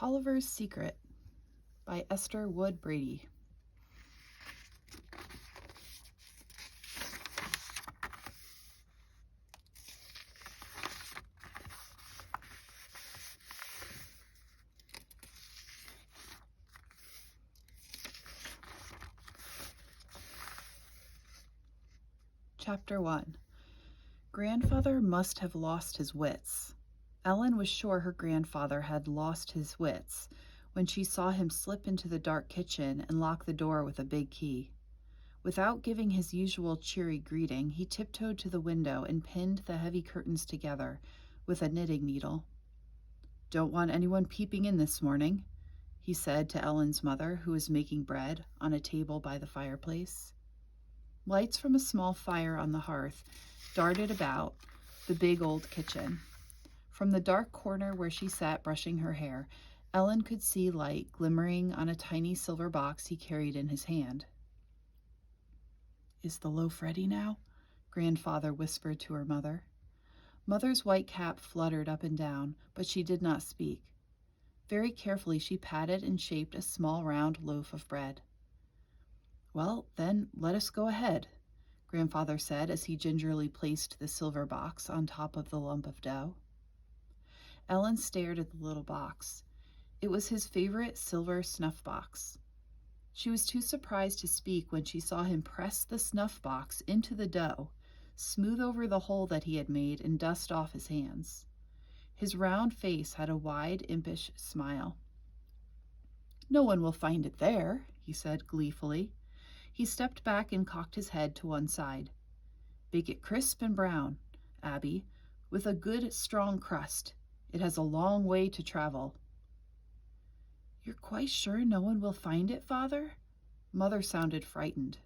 Toliver's Secret by Esther Wood Brady. Chapter 1. Grandfather must have lost his wits. Ellen was sure her grandfather had lost his wits when she saw him slip into the dark kitchen and lock the door with a big key. Without giving his usual cheery greeting, he tiptoed to the window and pinned the heavy curtains together with a knitting needle. "Don't want anyone peeping in this morning," he said to Ellen's mother, who was making bread on a table by the fireplace. Lights from a small fire on the hearth darted about the big old kitchen. From the dark corner where she sat brushing her hair, Ellen could see light glimmering on a tiny silver box he carried in his hand. "Is the loaf ready now?" Grandfather whispered to her mother. Mother's white cap fluttered up and down, but she did not speak. Very carefully she patted and shaped a small round loaf of bread. "Well, then, let us go ahead," Grandfather said as he gingerly placed the silver box on top of the lump of dough. Ellen stared at the little box. It was his favorite silver snuff box. She was too surprised to speak when she saw him press the snuff box into the dough, smooth over the hole that he had made, and dust off his hands. His round face had a wide, impish smile. "No one will find it there," he said gleefully. He stepped back and cocked his head to one side. "Bake it crisp and brown, Abby, with a good strong crust. It has a long way to travel." "You're quite sure no one will find it, Father?" Mother sounded frightened.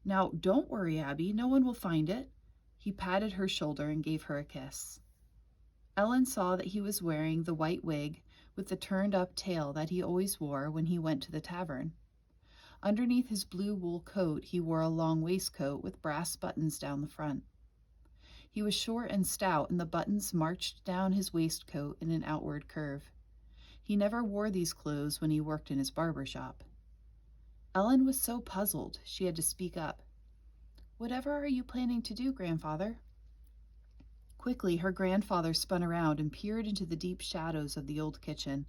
"Now, don't worry, Abby. No one will find it." He patted her shoulder and gave her a kiss. Ellen saw that he was wearing the white wig with the turned-up tail that he always wore when he went to the tavern. Underneath his blue wool coat, he wore a long waistcoat with brass buttons down the front. He was short and stout, and the buttons marched down his waistcoat in an outward curve. He never wore these clothes when he worked in his barber shop. Ellen was so puzzled she had to speak up. "Whatever are you planning to do, Grandfather?" Quickly, her grandfather spun around and peered into the deep shadows of the old kitchen.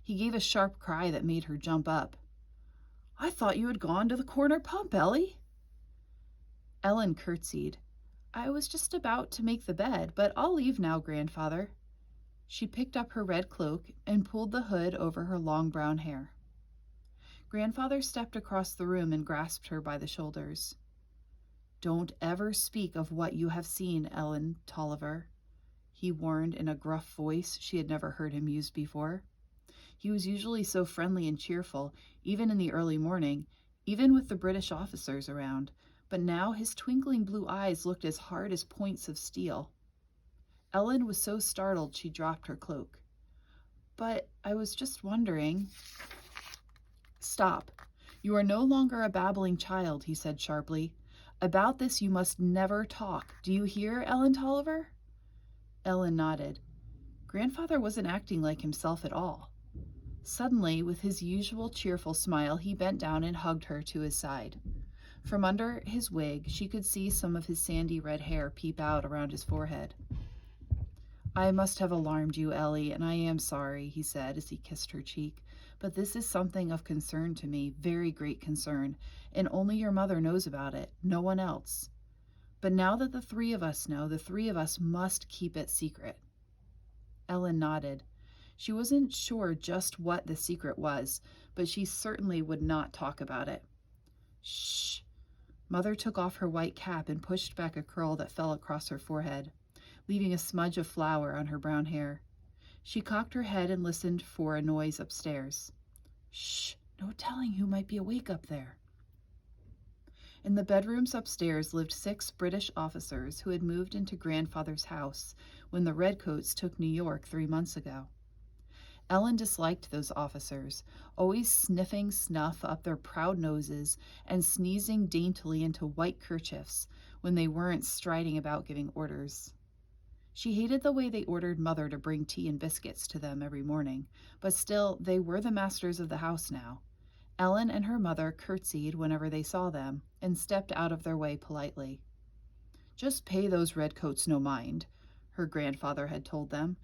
He gave a sharp cry that made her jump up. "I thought you had gone to the corner pump, Ellie." Ellen curtsied. "I was just about to make the bed, but I'll leave now, Grandfather." She picked up her red cloak and pulled the hood over her long brown hair. Grandfather stepped across the room and grasped her by the shoulders. "Don't ever speak of what you have seen, Ellen Toliver," he warned in a gruff voice she had never heard him use before. He was usually so friendly and cheerful, even in the early morning, even with the British officers around, but now his twinkling blue eyes looked as hard as points of steel. Ellen was so startled she dropped her cloak. "But I was just wondering—" "Stop. You are no longer a babbling child," he said sharply. "About this you must never talk. Do you hear, Ellen Toliver?" Ellen nodded. Grandfather wasn't acting like himself at all. Suddenly, with his usual cheerful smile, he bent down and hugged her to his side. From under his wig, she could see some of his sandy red hair peep out around his forehead. "I must have alarmed you, Ellie, and I am sorry," he said as he kissed her cheek. "But this is something of concern to me, very great concern, and only your mother knows about it, no one else. But now that the three of us know, the three of us must keep it secret." Ellen nodded. She wasn't sure just what the secret was, but she certainly would not talk about it. "Shh." Mother took off her white cap and pushed back a curl that fell across her forehead, leaving a smudge of flour on her brown hair. She cocked her head and listened for a noise upstairs. "Shh, no telling who might be awake up there." In the bedrooms upstairs lived 6 British officers who had moved into Grandfather's house when the Redcoats took New York 3 months ago. Ellen disliked those officers, always sniffing snuff up their proud noses and sneezing daintily into white kerchiefs when they weren't striding about giving orders. She hated the way they ordered Mother to bring tea and biscuits to them every morning, but still, they were the masters of the house now. Ellen and her mother curtsied whenever they saw them and stepped out of their way politely. "Just pay those redcoats no mind," her grandfather had told them.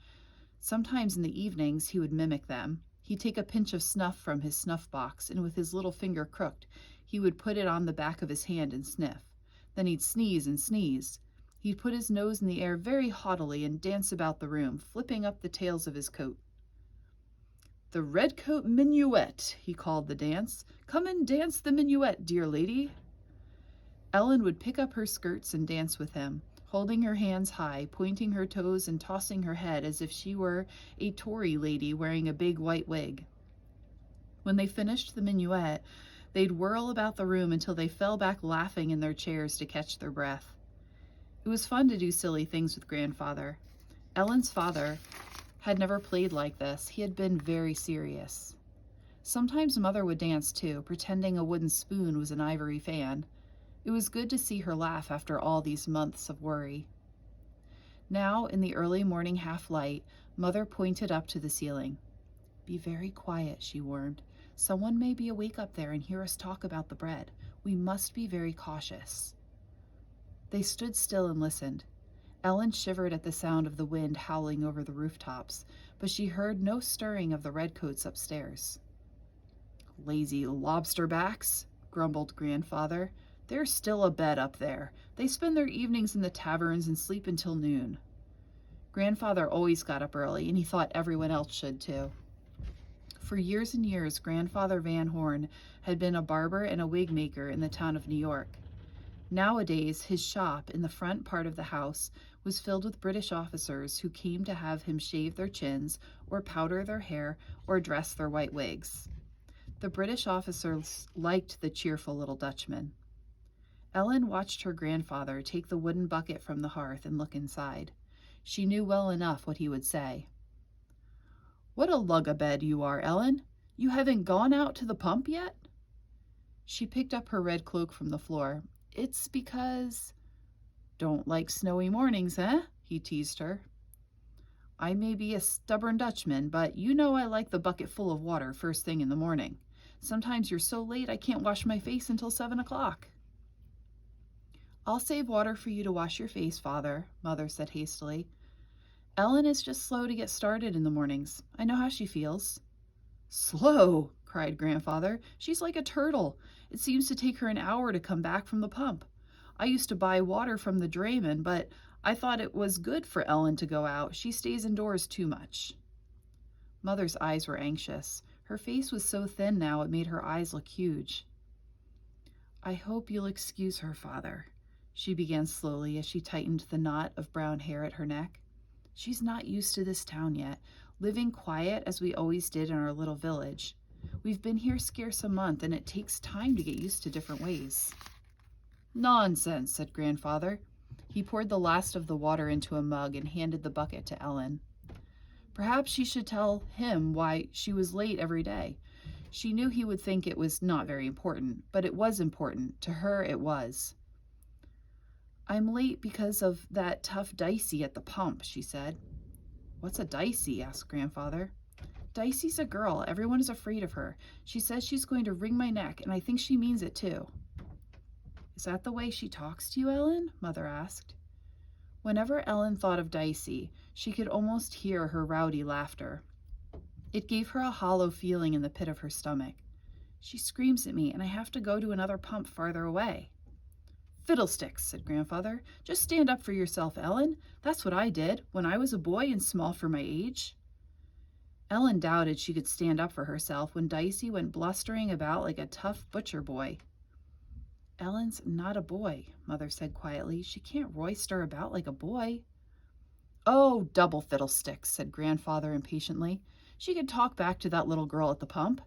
Sometimes in the evenings he would mimic them. He'd take a pinch of snuff from his snuff box, and with his little finger crooked, he would put it on the back of his hand and sniff. Then he'd sneeze and sneeze. He'd put his nose in the air very haughtily and dance about the room, flipping up the tails of his coat. "The redcoat minuet," he called the dance. "Come and dance the minuet, dear lady." Ellen would pick up her skirts and dance with him, holding her hands high, pointing her toes and tossing her head as if she were a Tory lady wearing a big white wig. When they finished the minuet, they'd whirl about the room until they fell back laughing in their chairs to catch their breath. It was fun to do silly things with Grandfather. Ellen's father had never played like this. He had been very serious. Sometimes Mother would dance too, pretending a wooden spoon was an ivory fan. It was good to see her laugh after all these months of worry. Now, in the early morning half-light, Mother pointed up to the ceiling. "Be very quiet," she warned. "Someone may be awake up there and hear us talk about the bread. We must be very cautious." They stood still and listened. Ellen shivered at the sound of the wind howling over the rooftops, but she heard no stirring of the redcoats upstairs. "Lazy lobsterbacks," grumbled Grandfather. "There's still a bed up there. They spend their evenings in the taverns and sleep until noon." Grandfather always got up early, and he thought everyone else should too. For years and years, Grandfather Van Horn had been a barber and a wig maker in the town of New York. Nowadays, his shop in the front part of the house was filled with British officers who came to have him shave their chins or powder their hair or dress their white wigs. The British officers liked the cheerful little Dutchman. Ellen watched her grandfather take the wooden bucket from the hearth and look inside. She knew well enough what he would say. "What a lug-a-bed you are, Ellen! You haven't gone out to the pump yet?" She picked up her red cloak from the floor. "It's because—" "Don't like snowy mornings, eh?" he teased her. "I may be a stubborn Dutchman, but you know I like the bucket full of water first thing in the morning. Sometimes you're so late I can't wash my face until 7 o'clock. "I'll save water for you to wash your face, Father," Mother said hastily. "Ellen is just slow to get started in the mornings. I know how she feels." "Slow!" cried Grandfather. "She's like a turtle. It seems to take her an hour to come back from the pump. I used to buy water from the drayman, but I thought it was good for Ellen to go out. She stays indoors too much." Mother's eyes were anxious. Her face was so thin now it made her eyes look huge. "I hope you'll excuse her, Father," she began slowly as she tightened the knot of brown hair at her neck. "She's not used to this town yet, living quiet as we always did in our little village. We've been here scarce a month, and it takes time to get used to different ways." "Nonsense," said Grandfather. He poured the last of the water into a mug and handed the bucket to Ellen. Perhaps she should tell him why she was late every day. She knew he would think it was not very important, but it was important. To her it was. "I'm late because of that tough Dicey at the pump," she said. "What's a Dicey?" asked Grandfather. "Dicey's a girl. Everyone is afraid of her. She says she's going to wring my neck, and I think she means it too." "Is that the way she talks to you, Ellen?" Mother asked. Whenever Ellen thought of Dicey, she could almost hear her rowdy laughter. It gave her a hollow feeling in the pit of her stomach. "She screams at me, and I have to go to another pump farther away." "Fiddlesticks," said Grandfather. "Just stand up for yourself, Ellen. That's what I did when I was a boy and small for my age." Ellen doubted she could stand up for herself when Dicey went blustering about like a tough butcher boy. "Ellen's not a boy," Mother said quietly. "She can't roister about like a boy." "Oh, double fiddlesticks," said Grandfather impatiently. "She could talk back to that little girl at the pump."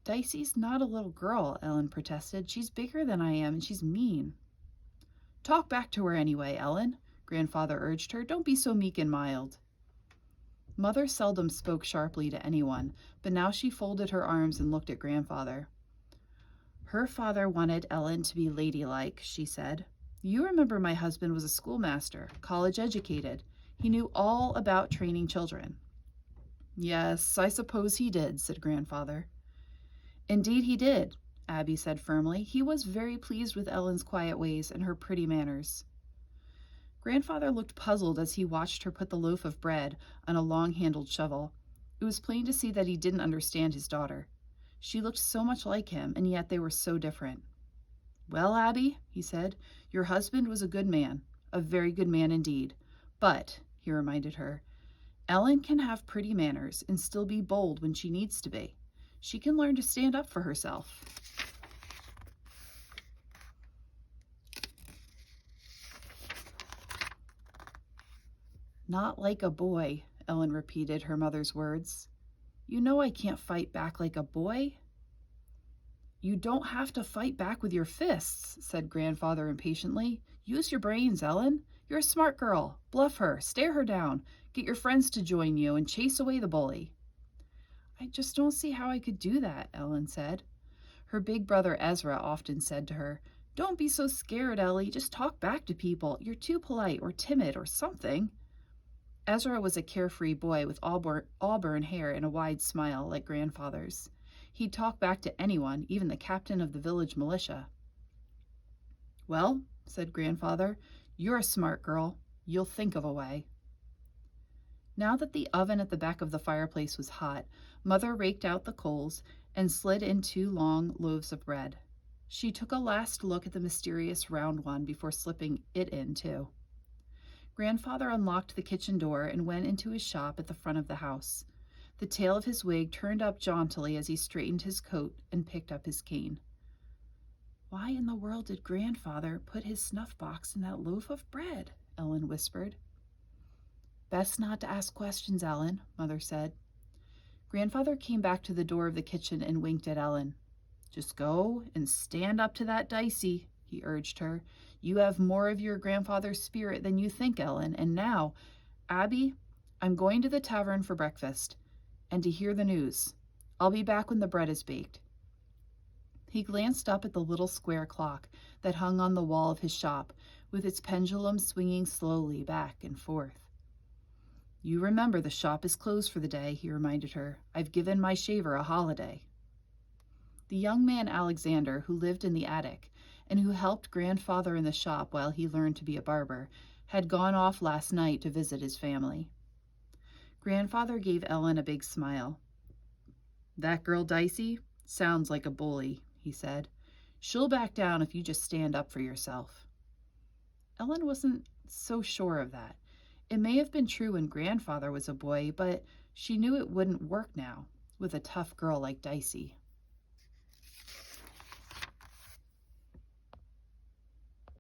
"Dicey's not a little girl," Ellen protested. "She's bigger than I am, and she's mean." "Talk back to her anyway, Ellen," Grandfather urged her. "Don't be so meek and mild." Mother seldom spoke sharply to anyone, but now she folded her arms and looked at Grandfather. Her father wanted Ellen to be ladylike, she said. You remember my husband was a schoolmaster, college educated. He knew all about training children. Yes, I suppose he did, said Grandfather. Indeed he did, Abby said firmly. He was very pleased with Ellen's quiet ways and her pretty manners. Grandfather looked puzzled as he watched her put the loaf of bread on a long-handled shovel. It was plain to see that he didn't understand his daughter. She looked so much like him, and yet they were so different. Well, Abby, he said, your husband was a good man, a very good man indeed. But, he reminded her, Ellen can have pretty manners and still be bold when she needs to be. She can learn to stand up for herself. Not like a boy, Ellen repeated her mother's words. You know I can't fight back like a boy. You don't have to fight back with your fists, said Grandfather impatiently. Use your brains, Ellen. You're a smart girl. Bluff her, stare her down, get your friends to join you, and chase away the bully. I just don't see how I could do that, Ellen said. Her big brother Ezra often said to her, Don't be so scared, Ellie. Just talk back to people. You're too polite or timid or something. Ezra was a carefree boy with auburn hair and a wide smile like Grandfather's. He'd talk back to anyone, even the captain of the village militia. Well, said Grandfather, you're a smart girl. You'll think of a way. Now that the oven at the back of the fireplace was hot, Mother raked out the coals and slid in 2 long loaves of bread. She took a last look at the mysterious round one before slipping it in, too. Grandfather unlocked the kitchen door and went into his shop at the front of the house. The tail of his wig turned up jauntily as he straightened his coat and picked up his cane. Why in the world did Grandfather put his snuff box in that loaf of bread? Ellen whispered. Best not to ask questions, Ellen, Mother said. Grandfather came back to the door of the kitchen and winked at Ellen. Just go and stand up to that Dicey, he urged her. You have more of your grandfather's spirit than you think, Ellen. And now, Abby, I'm going to the tavern for breakfast and to hear the news. I'll be back when the bread is baked. He glanced up at the little square clock that hung on the wall of his shop, with its pendulum swinging slowly back and forth. You remember the shop is closed for the day, he reminded her. I've given my shaver a holiday. The young man Alexander, who lived in the attic and who helped Grandfather in the shop while he learned to be a barber, had gone off last night to visit his family. Grandfather gave Ellen a big smile. That girl Dicey sounds like a bully, he said. She'll back down if you just stand up for yourself. Ellen wasn't so sure of that. It may have been true when Grandfather was a boy, but she knew it wouldn't work now with a tough girl like Dicey.